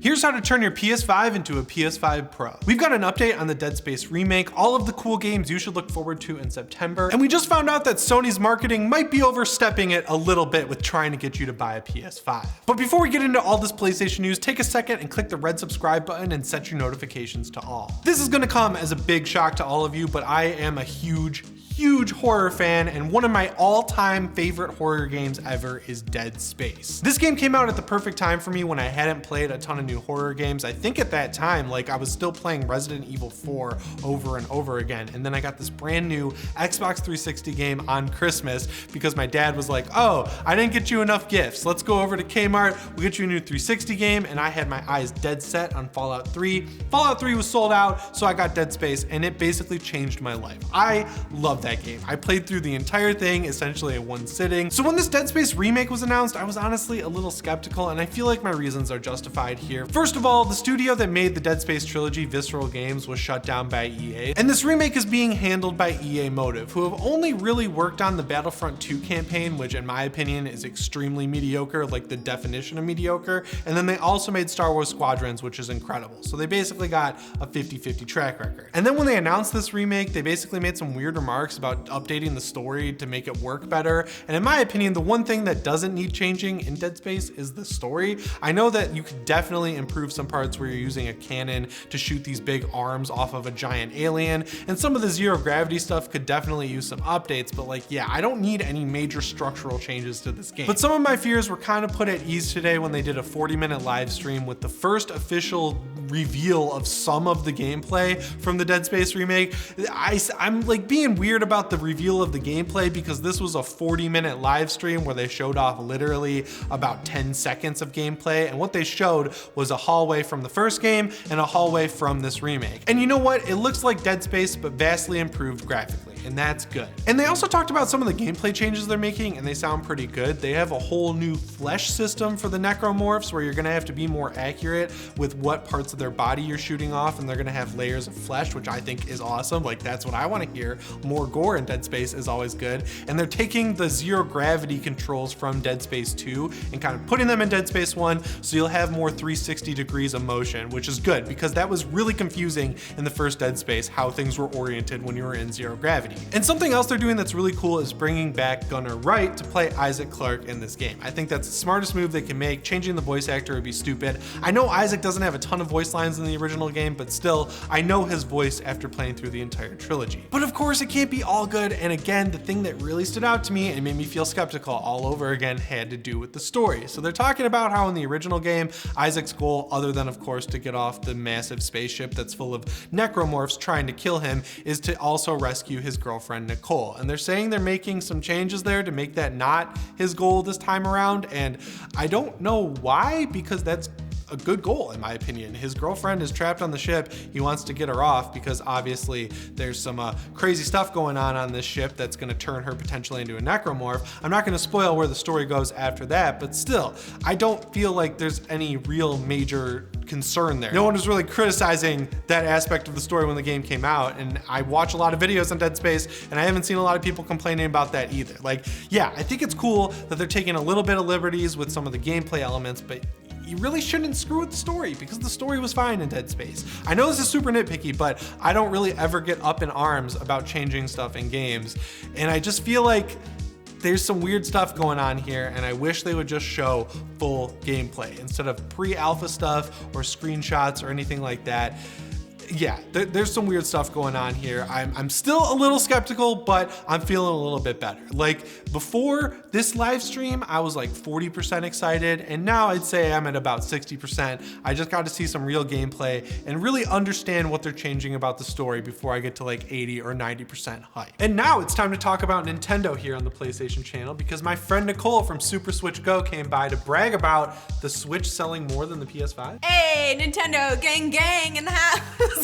Here's how to turn your PS5 into a PS5 Pro. We've got an update on the Dead Space remake, all of the cool games you should look forward to in September, and we just found out that Sony's marketing might be overstepping it a little bit with trying to get you to buy a PS5. But before we get into all this PlayStation news, take a second and click the red subscribe button and set your notifications to all. This is gonna come as a big shock to all of you, but I am a huge horror fan, and one of my all-time favorite horror games ever is Dead Space. This game came out at the perfect time for me when I hadn't played a ton of new horror games. I think at that time, like, I was still playing Resident Evil 4 over and over again, and then I got this brand new Xbox 360 game on Christmas because my dad was like, oh, I didn't get you enough gifts. Let's go over to Kmart, we'll get you a new 360 game, and I had my eyes dead set on Fallout 3. Fallout 3 was sold out, so I got Dead Space, and it basically changed my life. I love that game. I played through the entire thing essentially in one sitting. So when this Dead Space remake was announced, I was honestly a little skeptical, and I feel like my reasons are justified here. First of all, the studio that made the Dead Space trilogy, Visceral Games, was shut down by EA, and this remake is being handled by EA Motive, who have only really worked on the Battlefront 2 campaign, which in my opinion is extremely mediocre, like the definition of mediocre, and then they also made Star Wars Squadrons, which is incredible. So they basically got a 50-50 track record. And then when they announced this remake, they basically made some weird remarks about updating the story to make it work better. And in my opinion, the one thing that doesn't need changing in Dead Space is the story. I know that you could definitely improve some parts where you're using a cannon to shoot these big arms off of a giant alien, and some of the zero gravity stuff could definitely use some updates, but like, yeah, I don't need any major structural changes to this game. But some of my fears were kind of put at ease today when they did a 40-minute live stream with the first official reveal of some of the gameplay from the Dead Space remake. I'm like being weird about the reveal of the gameplay because this was a 40-minute live stream where they showed off literally about 10 seconds of gameplay, and what they showed was a hallway from the first game and a hallway from this remake. And you know what? It looks like Dead Space, but vastly improved graphically, and that's good. And they also talked about some of the gameplay changes they're making, and they sound pretty good. They have a whole new flesh system for the necromorphs where you're gonna have to be more accurate with what parts of their body you're shooting off, and they're gonna have layers of flesh, which I think is awesome. Like, that's what I wanna hear. More gore in Dead Space is always good. And they're taking the zero gravity controls from Dead Space 2 and kind of putting them in Dead Space 1, so you'll have more 360 degrees of motion, which is good because that was really confusing in the first Dead Space, how things were oriented when you were in zero gravity. And something else they're doing that's really cool is bringing back Gunnar Wright to play Isaac Clarke in this game. I think that's the smartest move they can make. Changing the voice actor would be stupid. I know Isaac doesn't have a ton of voice lines in the original game, but still, I know his voice after playing through the entire trilogy. But of course, it can't be all good, and again, the thing that really stood out to me and made me feel skeptical all over again had to do with the story. So they're talking about how in the original game, Isaac's goal, other than of course to get off the massive spaceship that's full of necromorphs trying to kill him, is to also rescue his girlfriend Nicole. And they're saying they're making some changes there to make that not his goal this time around, and I don't know why, because that's a good goal in my opinion. His girlfriend is trapped on the ship. He wants to get her off because obviously there's some crazy stuff going on this ship that's going to turn her potentially into a necromorph. I'm not going to spoil where the story goes after that, but still, I don't feel like there's any real major concern there. No one was really criticizing that aspect of the story when the game came out, and I watch a lot of videos on Dead Space and I haven't seen a lot of people complaining about that either. Like, yeah, I think it's cool that they're taking a little bit of liberties with some of the gameplay elements, but you really shouldn't screw with the story because the story was fine in Dead Space. I know this is super nitpicky, but I don't really ever get up in arms about changing stuff in games, and I just feel like there's some weird stuff going on here, and I wish they would just show full gameplay instead of pre-alpha stuff or screenshots or anything like that. Yeah, there's some weird stuff going on here. I'm still a little skeptical, but I'm feeling a little bit better. Like, before this live stream, I was like 40% excited, and now I'd say I'm at about 60%. I just got to see some real gameplay and really understand what they're changing about the story before I get to like 80 or 90% hype. And now it's time to talk about Nintendo here on the PlayStation channel, because my friend Nicole from Super Switch Go came by to brag about the Switch selling more than the PS5. Hey, Nintendo, gang gang in the house.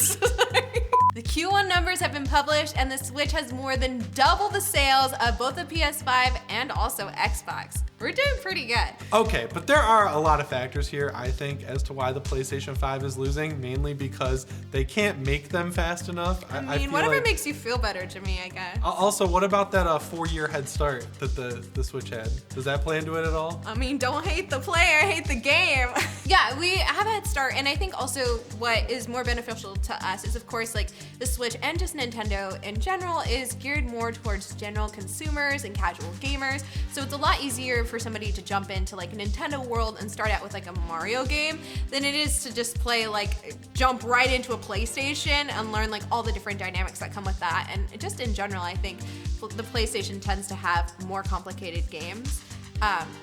The Q1 numbers have been published, and the Switch has more than double the sales of both the PS5 and also Xbox. We're doing pretty good. Okay, but there are a lot of factors here, I think, as to why the PlayStation 5 is losing, mainly because they can't make them fast enough. I mean, whatever makes you feel better, Jimmy, I guess. Also, what about that 4-year head start that the Switch had? Does that play into it at all? I mean, don't hate the player, hate the game. Yeah, we have a head start, and I think also what is more beneficial to us is, of course, like the Switch and just Nintendo in general is geared more towards general consumers and casual gamers, so it's a lot easier for somebody to jump into like a Nintendo world and start out with like a Mario game than it is to just play like jump right into a PlayStation and learn like all the different dynamics that come with that. And just in general, I think the PlayStation tends to have more complicated games.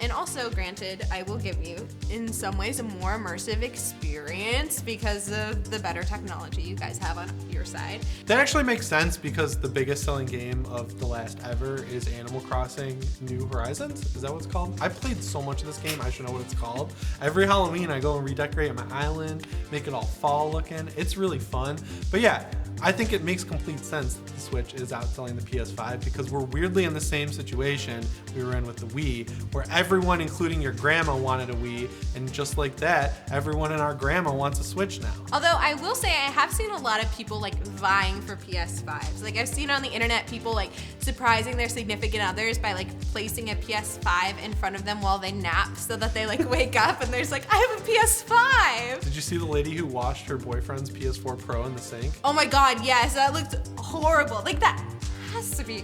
And also, granted, I will give you, in some ways, a more immersive experience because of the better technology you guys have on your side. That actually makes sense because the biggest selling game of the last ever is Animal Crossing New Horizons. Is that what it's called? I played so much of this game, I should know what it's called. Every Halloween, I go and redecorate my island, make it all fall looking. It's really fun. But yeah, I think it makes complete sense that the Switch is outselling the PS5 because we're weirdly in the same situation we were in with the Wii, where everyone, including your grandma, wanted a Wii, and just like that, everyone and our grandma wants a Switch now. Although I will say I have seen a lot of people like vying for PS5s. Like I've seen on the internet people like surprising their significant others by like placing a PS5 in front of them while they nap so that they like wake up and there's like, I have a PS5! Did you see the lady who washed her boyfriend's PS4 Pro in the sink? Oh my god, yes, that looked horrible. Like that has to be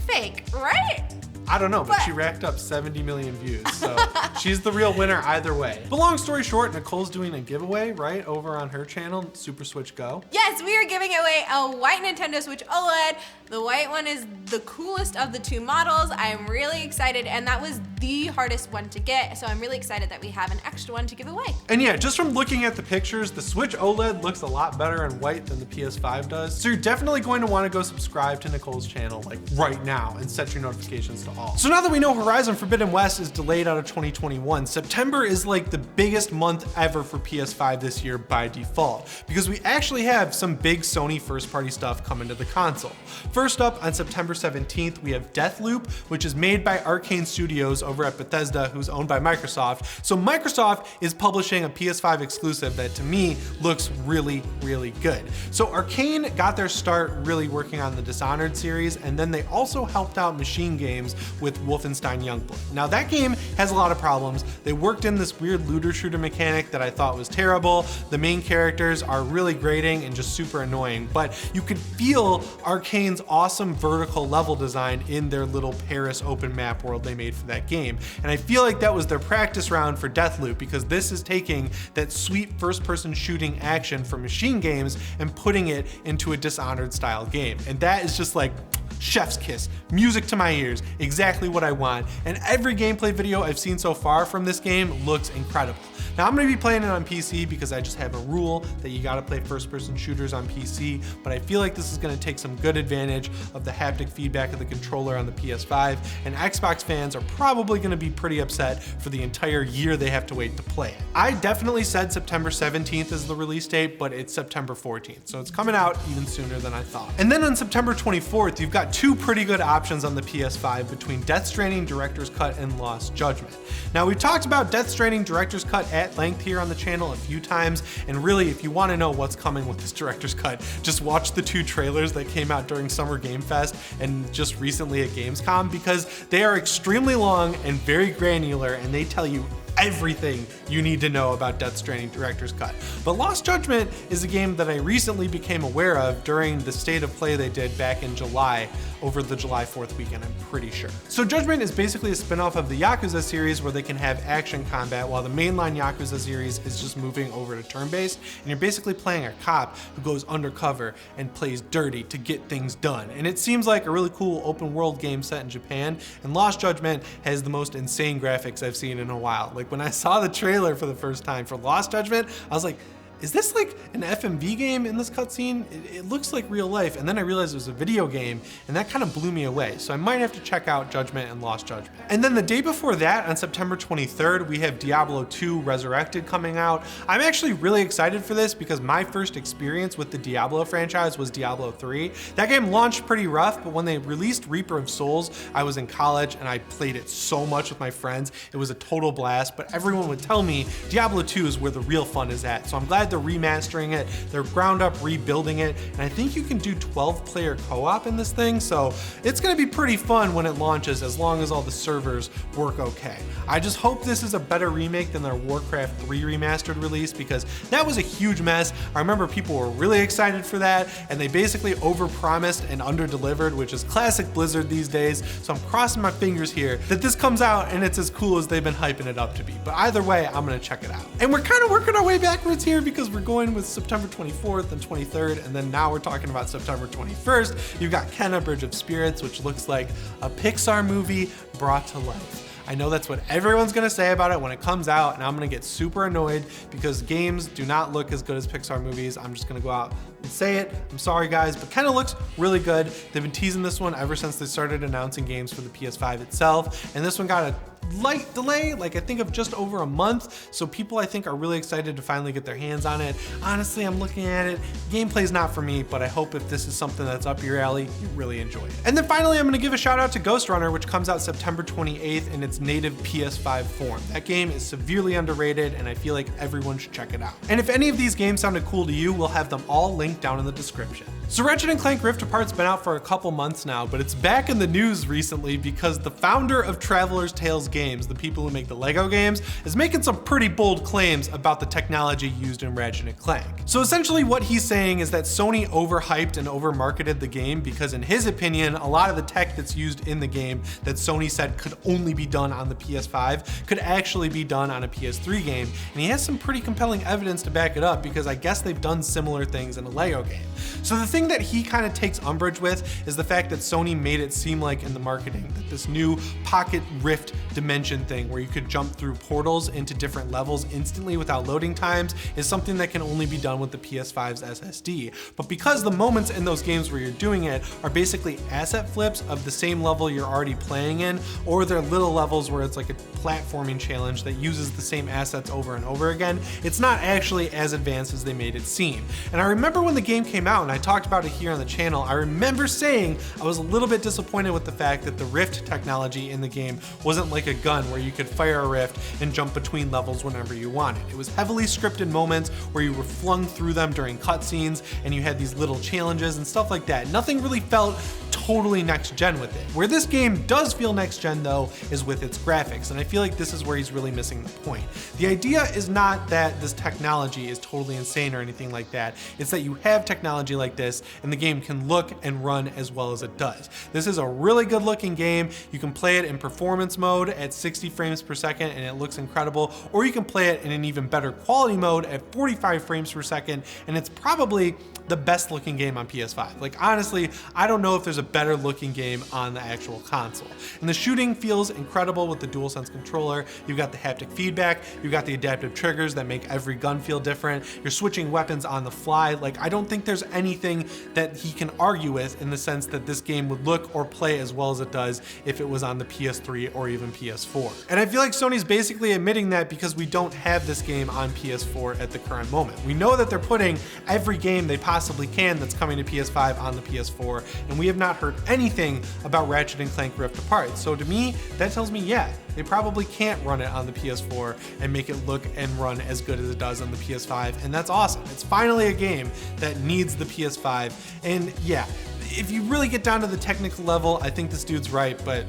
fake, right? I don't know, but she racked up 70 million views, so she's the real winner either way. But long story short, Nicole's doing a giveaway, right, over on her channel, Super Switch Go. Yes, we are giving away a white Nintendo Switch OLED. The white one is the coolest of the two models. I'm really excited, and that was the hardest one to get, so I'm really excited that we have an extra one to give away. And yeah, just from looking at the pictures, the Switch OLED looks a lot better in white than the PS5 does, so you're definitely going to want to go subscribe to Nicole's channel like right now and set your notifications to all. So now that we know Horizon Forbidden West is delayed out of 2021, September is like the biggest month ever for PS5 this year by default, because we actually have some big Sony first-party stuff coming to the console. First up, on September 17th, we have Deathloop, which is made by Arcane Studios over at Bethesda, who's owned by Microsoft. So Microsoft is publishing a PS5 exclusive that to me looks really, really good. So Arcane got their start really working on the Dishonored series, and then they also helped out Machine Games with Wolfenstein Youngblood. Now that game has a lot of problems. They worked in this weird looter shooter mechanic that I thought was terrible. The main characters are really grating and just super annoying, but you could feel Arcane's awesome vertical level design in their little Paris open map world they made for that game. And I feel like that was their practice round for Deathloop, because this is taking that sweet first-person shooting action from Machine Games and putting it into a Dishonored style game. And that is just like chef's kiss, music to my ears, exactly what I want. And every gameplay video I've seen so far from this game looks incredible. Now I'm gonna be playing it on PC because I just have a rule that you gotta play first-person shooters on PC, but I feel like this is gonna take some good advantage of the haptic feedback of the controller on the PS5, and Xbox fans are probably gonna be pretty upset for the entire year they have to wait to play it. I definitely said September 17th is the release date, but it's September 14th, so it's coming out even sooner than I thought. And then on September 24th, you've got two pretty good options on the PS5 between Death Stranding Director's Cut and Lost Judgment. Now we've talked about Death Stranding Director's Cut at length here on the channel a few times, and really if you want to know what's coming with this Director's Cut, just watch the two trailers that came out during Summer Game Fest and just recently at Gamescom, because they are extremely long and very granular, and they tell you everything you need to know about Death Stranding Director's Cut. But Lost Judgment is a game that I recently became aware of during the State of Play they did back in July, over the July 4th weekend, I'm pretty sure. So Judgment is basically a spin-off of the Yakuza series where they can have action combat, while the mainline Yakuza series is just moving over to turn-based, and you're basically playing a cop who goes undercover and plays dirty to get things done. And it seems like a really cool open world game set in Japan, and Lost Judgment has the most insane graphics I've seen in a while. Like when I saw the trailer for the first time for Lost Judgment, I was like, is this like an FMV game in this cutscene? It looks like real life. And then I realized it was a video game, and that kind of blew me away. So I might have to check out Judgment and Lost Judgment. And then the day before that, on September 23rd, we have Diablo 2 Resurrected coming out. I'm actually really excited for this because my first experience with the Diablo franchise was Diablo 3. That game launched pretty rough, but when they released Reaper of Souls, I was in college and I played it so much with my friends. It was a total blast, but everyone would tell me Diablo 2 is where the real fun is at. So I'm glad they're remastering it, they're ground up rebuilding it, and I think you can do 12-player co-op in this thing, so it's gonna be pretty fun when it launches as long as all the servers work okay. I just hope this is a better remake than their Warcraft 3 remastered release because that was a huge mess. I remember people were really excited for that, and they basically overpromised and underdelivered, which is classic Blizzard these days, so I'm crossing my fingers here that this comes out and it's as cool as they've been hyping it up to be. But either way, I'm gonna check it out. And we're kind of working our way backwards here because we're going with September 24th and 23rd, and then now we're talking about September 21st. You've got Kenna Bridge of Spirits, which looks like a Pixar movie brought to life. I know that's what everyone's gonna say about it when it comes out, and I'm gonna get super annoyed because games do not look as good as Pixar movies. I'm just gonna go out and say it. I'm sorry guys, but Kenna looks really good. They've been teasing this one ever since they started announcing games for the PS5 itself, and this one got a light delay, like I think of just over a month, so people I think are really excited to finally get their hands on it. Honestly, I'm looking at it, gameplay's not for me, but I hope if this is something that's up your alley, you really enjoy it. And then finally, I'm gonna give a shout out to Ghost Runner, which comes out September 28th in its native PS5 form. That game is severely underrated, and I feel like everyone should check it out. And if any of these games sounded cool to you, we'll have them all linked down in the description. So Ratchet and Clank Rift Apart's been out for a couple months now, but it's back in the news recently because the founder of Traveler's Tales Games, the people who make the Lego games, is making some pretty bold claims about the technology used in Ratchet and Clank. So essentially what he's saying is that Sony overhyped and overmarketed the game because in his opinion, a lot of the tech that's used in the game that Sony said could only be done on the PS5 could actually be done on a PS3 game. And he has some pretty compelling evidence to back it up because I guess they've done similar things in a Lego game. So the thing that he kind of takes umbrage with is the fact that Sony made it seem like in the marketing that this new pocket rift dimension thing where you could jump through portals into different levels instantly without loading times is something that can only be done with the PS5's SSD. But because the moments in those games where you're doing it are basically asset flips of the same level you're already playing in, or they're little levels where it's like a platforming challenge that uses the same assets over and over again, it's not actually as advanced as they made it seem. And I remember when the game came out, and I talked about it here on the channel, I remember saying I was a little bit disappointed with the fact that the rift technology in the game wasn't like a gun where you could fire a rift and jump between levels whenever you wanted. It was heavily scripted moments where you were flung through them during cutscenes and you had these little challenges and stuff like that. Nothing really felt totally next gen with it. Where this game does feel next gen though is with its graphics, and I feel like this is where he's really missing the point. The idea is not that this technology is totally insane or anything like that, it's that you have technology like this and the game can look and run as well as it does. This is a really good looking game. You can play it in performance mode at 60 frames per second and it looks incredible, or you can play it in an even better quality mode at 45 frames per second and it's probably the best looking game on PS5. Like honestly, I don't know if there's a better looking game on the actual console. And the shooting feels incredible with the DualSense controller. You've got the haptic feedback, you've got the adaptive triggers that make every gun feel different. You're switching weapons on the fly. Like I don't think there's anything that he can argue with in the sense that this game would look or play as well as it does if it was on the PS3 or even PS4. And I feel like Sony's basically admitting that because we don't have this game on PS4 at the current moment. We know that they're putting every game they possibly can that's coming to PS5 on the PS4, and we have not heard anything about Ratchet and Clank Rift Apart. So to me, that tells me, yeah, they probably can't run it on the PS4 and make it look and run as good as it does on the PS5, and that's awesome. It's finally a game that needs the PS5, and yeah, if you really get down to the technical level, I think this dude's right, but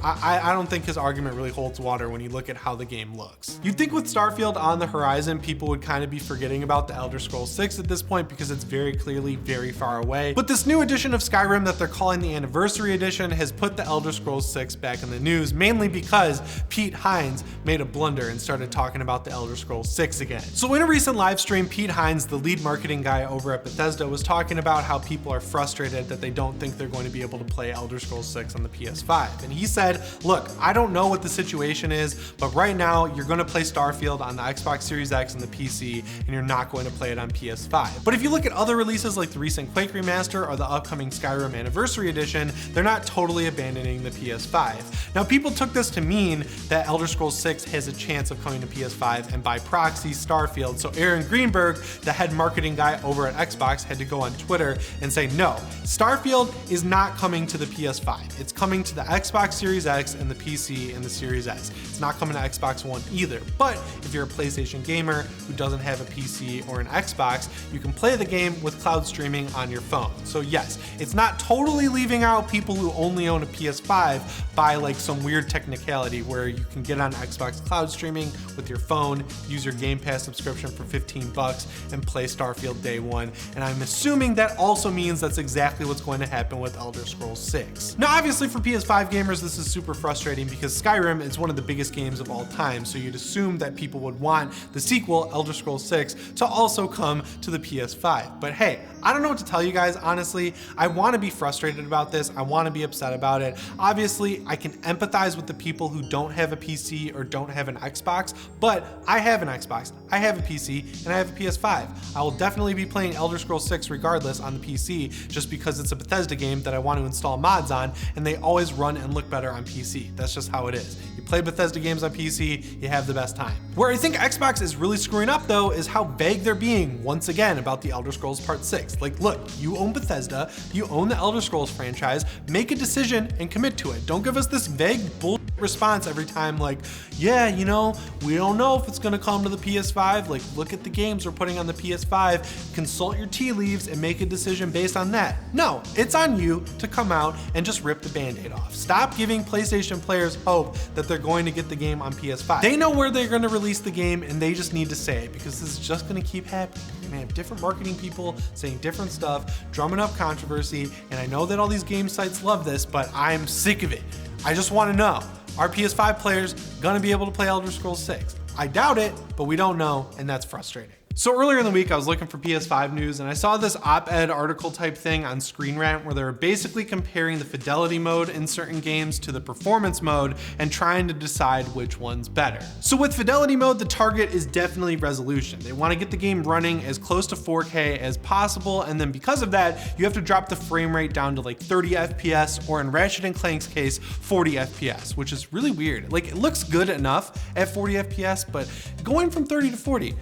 I don't think his argument really holds water when you look at how the game looks. You'd think with Starfield on the horizon, people would kind of be forgetting about the Elder Scrolls 6 at this point because it's very clearly very far away. But this new edition of Skyrim that they're calling the Anniversary Edition has put the Elder Scrolls 6 back in the news, mainly because Pete Hines made a blunder and started talking about the Elder Scrolls 6 again. So in a recent live stream, Pete Hines, the lead marketing guy over at Bethesda, was talking about how people are frustrated that they don't think they're going to be able to play Elder Scrolls 6 on the PS5. And he said said, look, I don't know what the situation is, but right now you're gonna play Starfield on the Xbox Series X and the PC, and you're not going to play it on PS5. But if you look at other releases like the recent Quake remaster or the upcoming Skyrim Anniversary Edition, they're not totally abandoning the PS5. Now, people took this to mean that Elder Scrolls 6 has a chance of coming to PS5 and by proxy Starfield. So Aaron Greenberg, the head marketing guy over at Xbox, had to go on Twitter and say, no, Starfield is not coming to the PS5. It's coming to the Xbox Series X and the PC and the Series S. It's not coming to Xbox One either. But if you're a PlayStation gamer who doesn't have a PC or an Xbox, you can play the game with cloud streaming on your phone. So yes, it's not totally leaving out people who only own a PS5 by like some weird technicality where you can get on Xbox cloud streaming with your phone, use your Game Pass subscription for $15 and play Starfield day one. And I'm assuming that also means that's exactly what's going to happen with Elder Scrolls 6. Now, obviously for PS5 gamers, this is super frustrating because Skyrim is one of the biggest games of all time. So you'd assume that people would want the sequel, Elder Scrolls 6, to also come to the PS5. But hey, I don't know what to tell you guys, honestly. I want to be frustrated about this. I want to be upset about it. Obviously, I can empathize with the people who don't have a PC or don't have an Xbox, but I have an Xbox, I have a PC, and I have a PS5. I will definitely be playing Elder Scrolls 6 regardless on the PC, just because it's a Bethesda game that I want to install mods on, and they always run and look better on PC. That's just how it is. You play Bethesda games on PC, you have the best time. Where I think Xbox is really screwing up though is how vague they're being once again about the Elder Scrolls Part 6. Like, look, you own Bethesda, you own the Elder Scrolls franchise, make a decision and commit to it. Don't give us this vague bull response every time like, yeah, you know, we don't know if it's gonna come to the PS5, like look at the games we're putting on the PS5, consult your tea leaves and make a decision based on that. No, it's on you to come out and just rip the band-aid off. Stop giving PlayStation players hope that they're going to get the game on PS5. They know where they're gonna release the game and they just need to say it, because this is just gonna keep happening. You're gonna have different marketing people saying different stuff, drumming up controversy, and I know that all these game sites love this, but I'm sick of it. I just wanna know, are PS5 players gonna be able to play Elder Scrolls 6? I doubt it, but we don't know, and that's frustrating. So earlier in the week, I was looking for PS5 news and I saw this op-ed article type thing on Screen Rant where they were basically comparing the fidelity mode in certain games to the performance mode and trying to decide which one's better. So with fidelity mode, the target is definitely resolution. They want to get the game running as close to 4K as possible, and then because of that, you have to drop the frame rate down to like 30 FPS, or in Ratchet and Clank's case, 40 FPS, which is really weird. Like, it looks good enough at 40 FPS, but going from 30 to 40,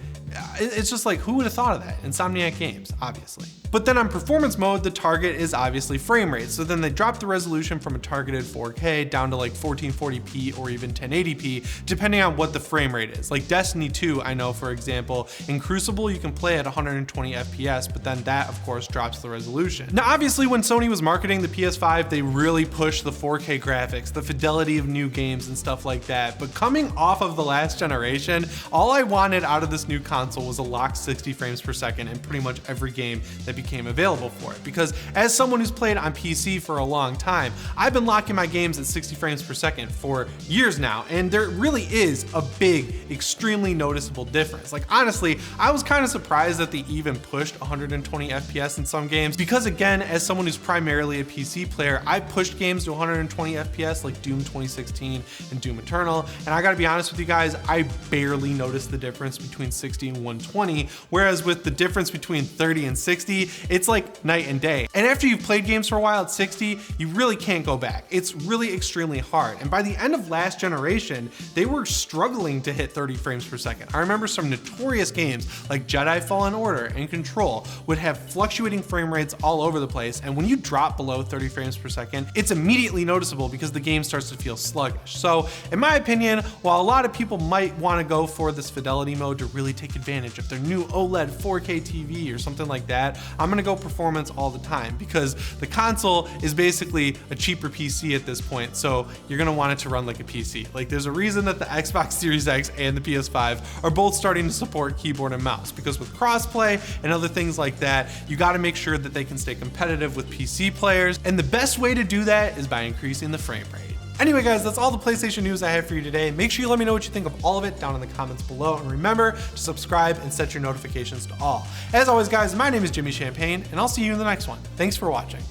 it's just like, who would have thought of that? Insomniac Games, obviously. But then on performance mode, the target is obviously frame rate. So then they drop the resolution from a targeted 4K down to like 1440p or even 1080p, depending on what the frame rate is. Like Destiny 2, I know, for example, in Crucible, you can play at 120 FPS, but then that of course drops the resolution. Now, obviously when Sony was marketing the PS5, they really pushed the 4K graphics, the fidelity of new games and stuff like that. But coming off of the last generation, all I wanted out of this new console was a locked 60 frames per second in pretty much every game that became available for it. Because as someone who's played on PC for a long time, I've been locking my games at 60 frames per second for years now, and there really is a big, extremely noticeable difference. Like, honestly, I was kind of surprised that they even pushed 120 FPS in some games, because again, as someone who's primarily a PC player, I pushed games to 120 FPS like Doom 2016 and Doom Eternal, and I gotta be honest with you guys, I barely noticed the difference between 60 and 120, whereas with the difference between 30 and 60, it's like night and day. And after you've played games for a while at 60, you really can't go back. It's really extremely hard. And by the end of last generation, they were struggling to hit 30 frames per second. I remember some notorious games like Jedi Fallen Order and Control would have fluctuating frame rates all over the place. And when you drop below 30 frames per second, it's immediately noticeable because the game starts to feel sluggish. So in my opinion, while a lot of people might want to go for this fidelity mode to really take advantage of their new OLED 4K TV or something like that, I'm gonna go performance all the time, because the console is basically a cheaper PC at this point, so you're gonna want it to run like a PC. Like, there's a reason that the Xbox Series X and the PS5 are both starting to support keyboard and mouse, because with crossplay and other things like that, you gotta make sure that they can stay competitive with PC players, and the best way to do that is by increasing the frame rate. Anyway guys, that's all the PlayStation news I have for you today. Make sure you let me know what you think of all of it down in the comments below, and remember to subscribe and set your notifications to all. As always guys, my name is Jimmy Champagne, and I'll see you in the next one. Thanks for watching.